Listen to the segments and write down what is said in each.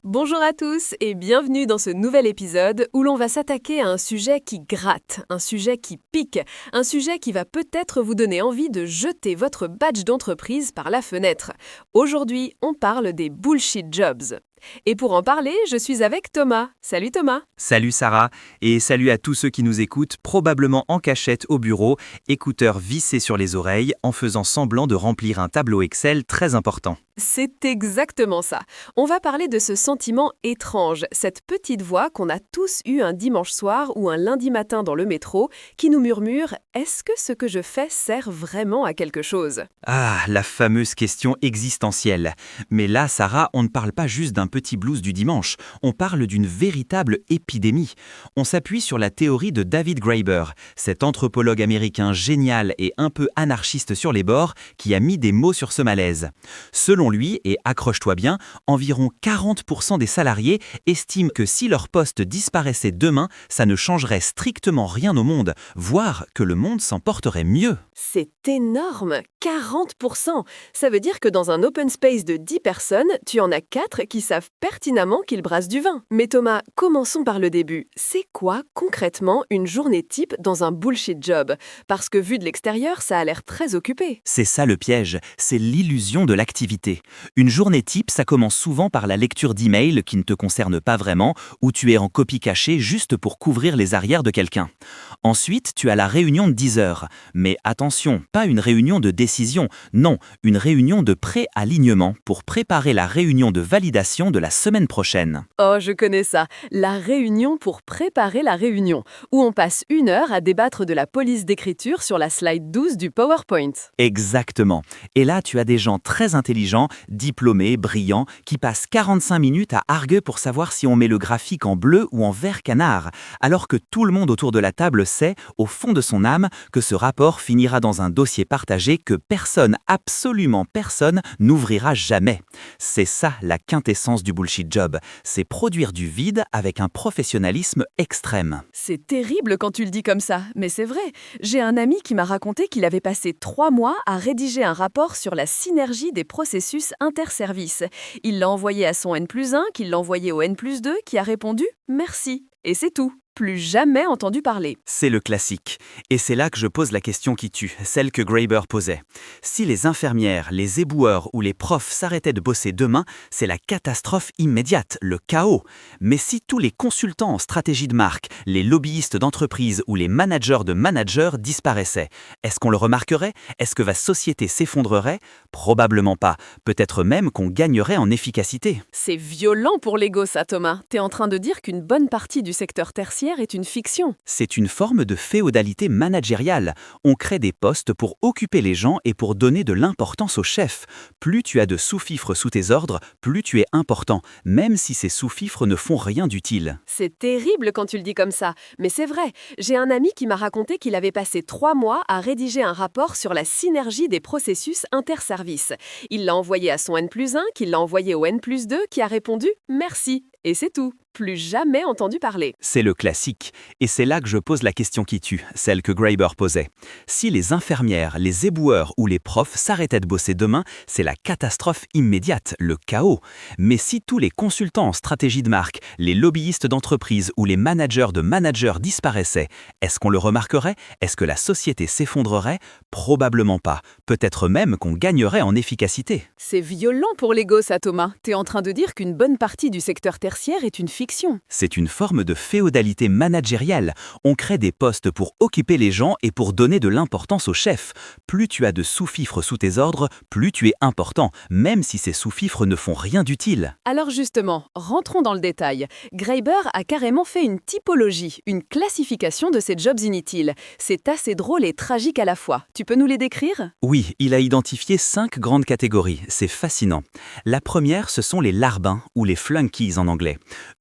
Bonjour à tous et bienvenue dans ce nouvel épisode où l'on va s'attaquer à un sujet qui gratte, un sujet qui pique, un sujet qui va peut-être vous donner envie de jeter votre badge d'entreprise par la fenêtre. Aujourd'hui, on parle des bullshit jobs. Et pour en parler, je suis avec Thomas. Salut Thomas. Salut Sarah, et salut à tous ceux qui nous écoutent, probablement en cachette au bureau, écouteurs vissés sur les oreilles, en faisant semblant de remplir un tableau Excel très important. C'est exactement ça. On va parler de ce sentiment étrange, cette petite voix qu'on a tous eue un dimanche soir ou un lundi matin dans le métro, qui nous murmure « Est-ce que ce que je fais sert vraiment à quelque chose ?» Ah, la fameuse question existentielle. Mais là, Sarah, on ne parle pas juste d'un petit blues du dimanche, on parle d'une véritable épidémie. On s'appuie sur la théorie de David Graeber, cet anthropologue américain génial et un peu anarchiste sur les bords, qui a mis des mots sur ce malaise. Selon lui, et accroche-toi bien, environ 40% des salariés estiment que si leur poste disparaissait demain, ça ne changerait strictement rien au monde, voire que le monde s'en porterait mieux. C'est énorme, 40%. Ça veut dire que dans un open space de 10 personnes, tu en as 4 qui savent pertinemment qu'ils brassent du vin. Mais Thomas, commençons par le début. C'est quoi concrètement une journée type dans un bullshit job? Parce que vu de l'extérieur, ça a l'air très occupé. C'est ça le piège, c'est l'illusion de l'activité. Une journée type, ça commence souvent par la lecture d'emails qui ne te concernent pas vraiment, ou tu es en copie cachée juste pour couvrir les arrières de quelqu'un. Ensuite, tu as la réunion de 10 heures. Mais attention, pas une réunion de décision, non, une réunion de pré-alignement pour préparer la réunion de validation de la semaine prochaine. Oh, je connais ça. La réunion pour préparer la réunion, où on passe 1 heure à débattre de la police d'écriture sur la slide 12 du PowerPoint. Exactement. Et là, tu as des gens très intelligents, diplômés, brillants, qui passent 45 minutes à arguer pour savoir si on met le graphique en bleu ou en vert canard, alors que tout le monde autour de la table sait, au fond de son âme, que ce rapport finira dans un dossier partagé que personne, absolument personne, n'ouvrira jamais. C'est ça la quintessence du bullshit job, c'est produire du vide avec un professionnalisme extrême. C'est terrible quand tu le dis comme ça, mais c'est vrai. J'ai un ami qui m'a raconté qu'il avait passé 3 mois à rédiger un rapport sur la synergie des processus interservices. Il l'a envoyé à son N+1, qui l'a envoyé au N+2, qui a répondu « Merci ». Et c'est tout. Plus jamais entendu parler. C'est le classique. Et c'est là que je pose la question qui tue, celle que Graeber posait. Si les infirmières, les éboueurs ou les profs s'arrêtaient de bosser demain, c'est la catastrophe immédiate, le chaos. Mais si tous les consultants en stratégie de marque, les lobbyistes d'entreprise ou les managers de managers disparaissaient, est-ce qu'on le remarquerait? Est-ce que la société s'effondrerait? Probablement pas. Peut-être même qu'on gagnerait en efficacité. C'est violent pour l'ego ça, Thomas. T'es en train de dire qu'une bonne partie du secteur tertiaire est une fiction. C'est une forme de féodalité managériale. On crée des postes pour occuper les gens et pour donner de l'importance au chef. Plus tu as de sous-fifres sous tes ordres, plus tu es important, même si ces sous-fifres ne font rien d'utile. C'est terrible quand tu le dis comme ça, mais c'est vrai. J'ai un ami qui m'a raconté qu'il avait passé 3 mois à rédiger un rapport sur la synergie des processus interservices. Il l'a envoyé à son N+1, qui l'a envoyé au N+2, qui a répondu « Merci ». Et c'est tout. Plus jamais entendu parler. C'est le classique. Et c'est là que je pose la question qui tue, celle que Graeber posait. Si les infirmières, les éboueurs ou les profs s'arrêtaient de bosser demain, c'est la catastrophe immédiate, le chaos. Mais si tous les consultants en stratégie de marque, les lobbyistes d'entreprise ou les managers de managers disparaissaient, est-ce qu'on le remarquerait? Est-ce que la société s'effondrerait? Probablement pas. Peut-être même qu'on gagnerait en efficacité. C'est violent pour l'ego ça, Thomas. T'es en train de dire qu'une bonne partie du secteur tertiaire est une fiction. C'est une forme de féodalité managériale. On crée des postes pour occuper les gens et pour donner de l'importance au chef. Plus tu as de sous-fifres sous tes ordres, plus tu es important, même si ces sous-fifres ne font rien d'utile. Alors justement, rentrons dans le détail. Graeber a carrément fait une typologie, une classification de ces jobs inutiles. C'est assez drôle et tragique à la fois. Tu peux nous les décrire? Oui, il a identifié 5 grandes catégories. C'est fascinant. La première, ce sont les larbins ou les flunkies en anglais.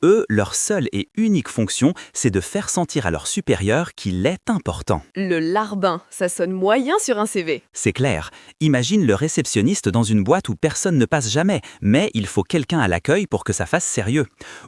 Eux, leur seule et unique fonction, c'est de faire sentir à leur supérieur qu'il est important. Le larbin, ça sonne moyen sur un CV. C'est clair. Imagine le réceptionniste dans une boîte où personne ne passe jamais, mais il faut quelqu'un à l'accueil pour que ça fasse sérieux.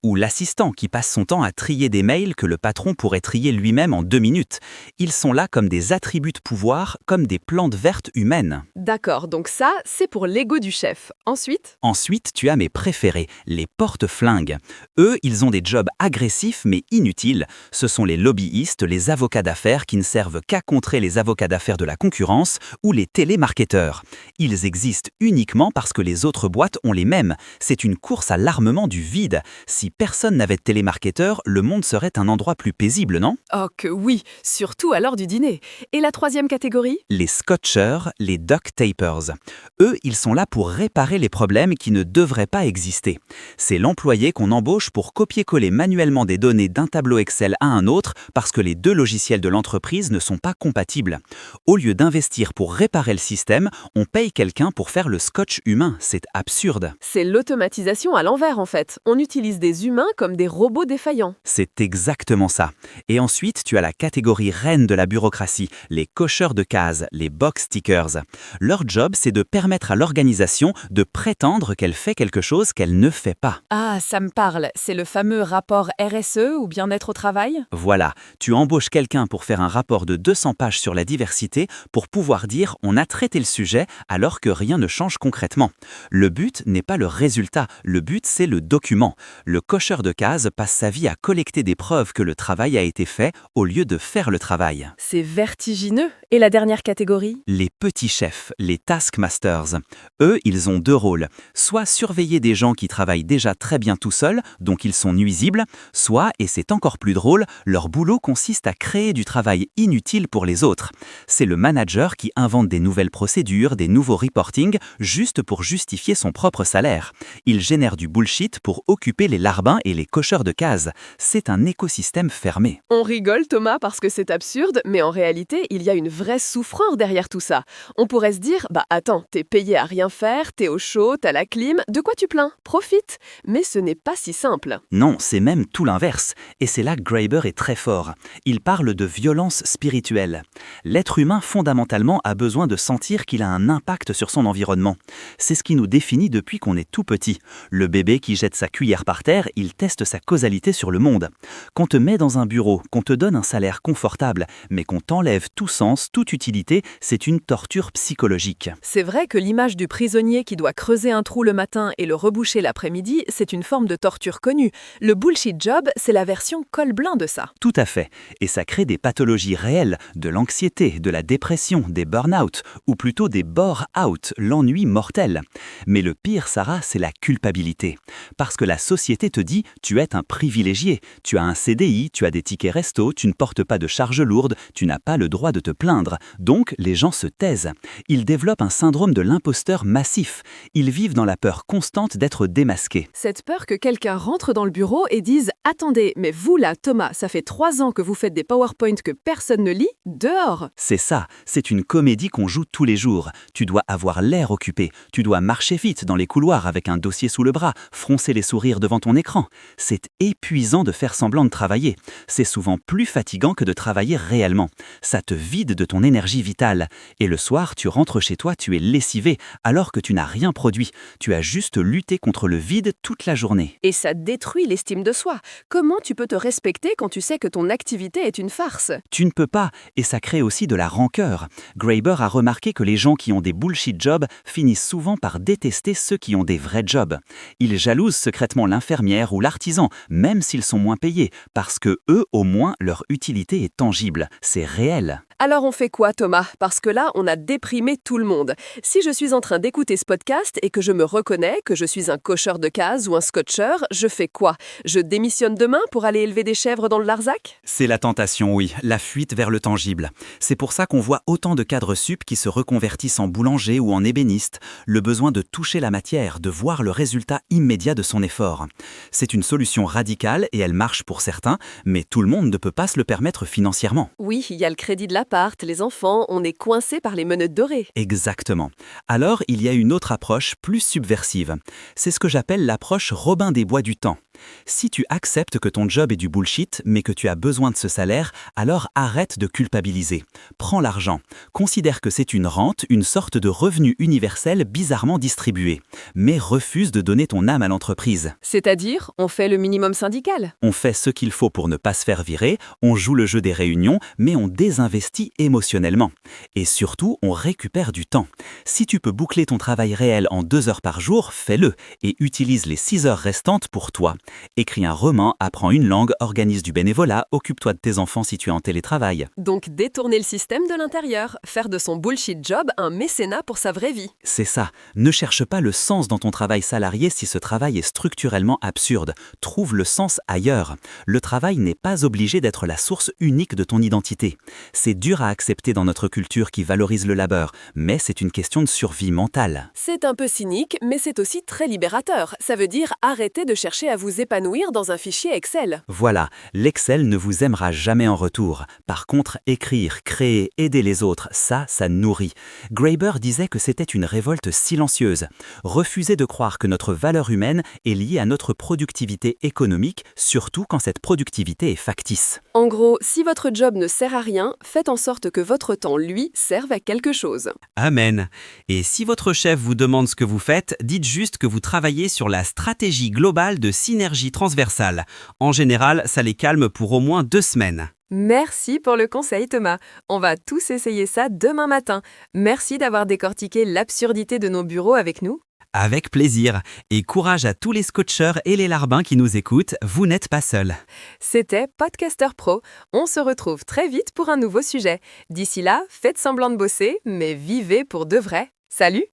Ou l'assistant qui passe son temps à trier des mails que le patron pourrait trier lui-même en 2 minutes. Ils sont là comme des attributs de pouvoir, comme des plantes vertes humaines. D'accord, donc ça, c'est pour l'ego du chef. Ensuite, tu as mes préférés, les porte-flingues. Eux, ils ont des jobs agressifs mais inutiles. Ce sont les lobbyistes, les avocats d'affaires qui ne servent qu'à contrer les avocats d'affaires de la concurrence ou les télémarketeurs. Ils existent uniquement parce que les autres boîtes ont les mêmes. C'est une course à l'armement du vide. Si personne n'avait de télémarketeur, le monde serait un endroit plus paisible, non? Oh que oui, surtout à l'heure du dîner. Et la troisième catégorie? Les scotchers, les duct tapers. Eux, ils sont là pour réparer les problèmes qui ne devraient pas exister. C'est l'employé qu'on embauche pour copier-coller manuellement des données d'un tableau Excel à un autre parce que les 2 logiciels de l'entreprise ne sont pas compatibles. Au lieu d'investir pour réparer le système, on paye quelqu'un pour faire le scotch humain. C'est absurde. C'est l'automatisation à l'envers en fait. On utilise des humains comme des robots défaillants. C'est exactement ça. Et ensuite, tu as la catégorie reine de la bureaucratie, les cocheurs de cases, les box tickers. Leur job, c'est de permettre à l'organisation de prétendre qu'elle fait quelque chose qu'elle ne fait pas. Ah, ça me parle. C'est le fameux rapport RSE ou bien-être au travail? Voilà, tu embauches quelqu'un pour faire un rapport de 200 pages sur la diversité pour pouvoir dire on a traité le sujet alors que rien ne change concrètement. Le but n'est pas le résultat, le but c'est le document. Le cocheur de cases passe sa vie à collecter des preuves que le travail a été fait au lieu de faire le travail. C'est vertigineux. Et la dernière catégorie? Les petits chefs, les taskmasters. Eux, ils ont 2 rôles. Soit surveiller des gens qui travaillent déjà très bien tout seuls, donc ils sont nuisibles, soit, et c'est encore plus drôle, leur boulot consiste à créer du travail inutile pour les autres. C'est le manager qui invente des nouvelles procédures, des nouveaux reporting, juste pour justifier son propre salaire. Il génère du bullshit pour occuper les larbins et les cocheurs de cases. C'est un écosystème fermé. On rigole Thomas parce que c'est absurde, mais en réalité, il y a une vraie souffrance derrière tout ça. On pourrait se dire, bah attends, t'es payé à rien faire, t'es au chaud, t'as la clim, de quoi tu plains? Profite. Mais ce n'est pas si simple. Non, c'est même tout l'inverse. Et c'est là que Graeber est très fort. Il parle de violence spirituelle. L'être humain, fondamentalement, a besoin de sentir qu'il a un impact sur son environnement. C'est ce qui nous définit depuis qu'on est tout petit. Le bébé qui jette sa cuillère par terre, il teste sa causalité sur le monde. Qu'on te met dans un bureau, qu'on te donne un salaire confortable, mais qu'on t'enlève tout sens, toute utilité, c'est une torture psychologique. C'est vrai que l'image du prisonnier qui doit creuser un trou le matin et le reboucher l'après-midi, c'est une forme de torture connue. Le bullshit job, c'est la version col-blanc de ça. Tout à fait. Et ça crée des pathologies réelles, de l'anxiété, de la dépression, des burn-out, ou plutôt des bore-out, l'ennui mortel. Mais le pire, Sarah, c'est la culpabilité. Parce que la société te dit, tu es un privilégié, tu as un CDI, tu as des tickets resto, tu ne portes pas de charges lourdes, tu n'as pas le droit de te plaindre. Donc, les gens se taisent. Ils développent un syndrome de l'imposteur massif. Ils vivent dans la peur constante d'être démasqués. Cette peur que quelqu'un rentre dans le bureau et dise « Attendez, mais vous là, Thomas, ça fait 3 ans que vous faites des PowerPoint que personne ne lit, dehors !» C'est ça, c'est une comédie qu'on joue tous les jours. Tu dois avoir l'air occupé, tu dois marcher vite dans les couloirs avec un dossier sous le bras, froncer les sourires devant ton écran. C'est épuisant de faire semblant de travailler. C'est souvent plus fatigant que de travailler réellement. Ça te vide de ton énergie vitale. Et le soir, tu rentres chez toi, tu es lessivé, alors que tu n'as rien produit. Tu as juste lutté contre le vide toute la journée. Et ça détruit l'estime de soi. Comment tu peux te respecter quand tu sais que ton activité est une farce? Tu ne peux pas, et ça crée aussi de la rancœur. Graeber a remarqué que les gens qui ont des bullshit jobs finissent souvent par détester ceux qui ont des vrais jobs. Ils jalousent secrètement l'infirmière ou l'artisan, même s'ils sont moins payés, parce que eux, au moins, leur utilité est tangible. C'est réel. Alors on fait quoi Thomas? Parce que là, on a déprimé tout le monde. Si je suis en train d'écouter ce podcast et que je me reconnais, que je suis un cocheur de cases ou un scotcheur, je fais quoi? Je démissionne demain pour aller élever des chèvres dans le Larzac? C'est la tentation, oui, la fuite vers le tangible. C'est pour ça qu'on voit autant de cadres sup qui se reconvertissent en boulanger ou en ébéniste, le besoin de toucher la matière, de voir le résultat immédiat de son effort. C'est une solution radicale et elle marche pour certains, mais tout le monde ne peut pas se le permettre financièrement. Oui, il y a le crédit de l'appart, les enfants, on est coincé par les menottes dorées. Exactement. Alors, il y a une autre approche plus subversive. C'est ce que j'appelle l'approche Robin des Bois du temps. Si tu acceptes que ton job est du bullshit, mais que tu as besoin de ce salaire, alors arrête de culpabiliser. Prends l'argent. Considère que c'est une rente, une sorte de revenu universel bizarrement distribué. Mais refuse de donner ton âme à l'entreprise. C'est-à-dire, on fait le minimum syndical. On fait ce qu'il faut pour ne pas se faire virer, on joue le jeu des réunions, mais on désinvestit émotionnellement. Et surtout, on récupère du temps. Si tu peux boucler ton travail réel en 2 heures par jour, fais-le et utilise les 6 heures restantes pour toi. Écris un roman, apprends une langue, organise du bénévolat, occupe-toi de tes enfants si tu es en télétravail. Donc détourner le système de l'intérieur, faire de son bullshit job un mécénat pour sa vraie vie. C'est ça. Ne cherche pas le sens dans ton travail salarié si ce travail est structurellement absurde. Trouve le sens ailleurs. Le travail n'est pas obligé d'être la source unique de ton identité. C'est dur à accepter dans notre culture qui valorise le labeur, mais c'est une question de survie mentale. C'est un peu cynique, mais c'est aussi très libérateur. Ça veut dire arrêter de chercher à vous épanouir dans un fichier Excel. Voilà, l'Excel ne vous aimera jamais en retour. Par contre, écrire, créer, aider les autres, ça nourrit. Graeber disait que c'était une révolte silencieuse. Refuser de croire que notre valeur humaine est liée à notre productivité économique, surtout quand cette productivité est factice. En gros, si votre job ne sert à rien, faites en sorte que votre temps, lui, serve à quelque chose. Amen. Et si votre chef vous demande ce que vous faites, dites juste que vous travaillez sur la stratégie globale de synergie transversale. En général, ça les calme pour au moins 2 semaines. Merci pour le conseil, Thomas. On va tous essayer ça demain matin. Merci d'avoir décortiqué l'absurdité de nos bureaux avec nous. Avec plaisir. Et courage à tous les scotcheurs et les larbins qui nous écoutent, vous n'êtes pas seuls. C'était Podcaster Pro. On se retrouve très vite pour un nouveau sujet. D'ici là, faites semblant de bosser, mais vivez pour de vrai. Salut!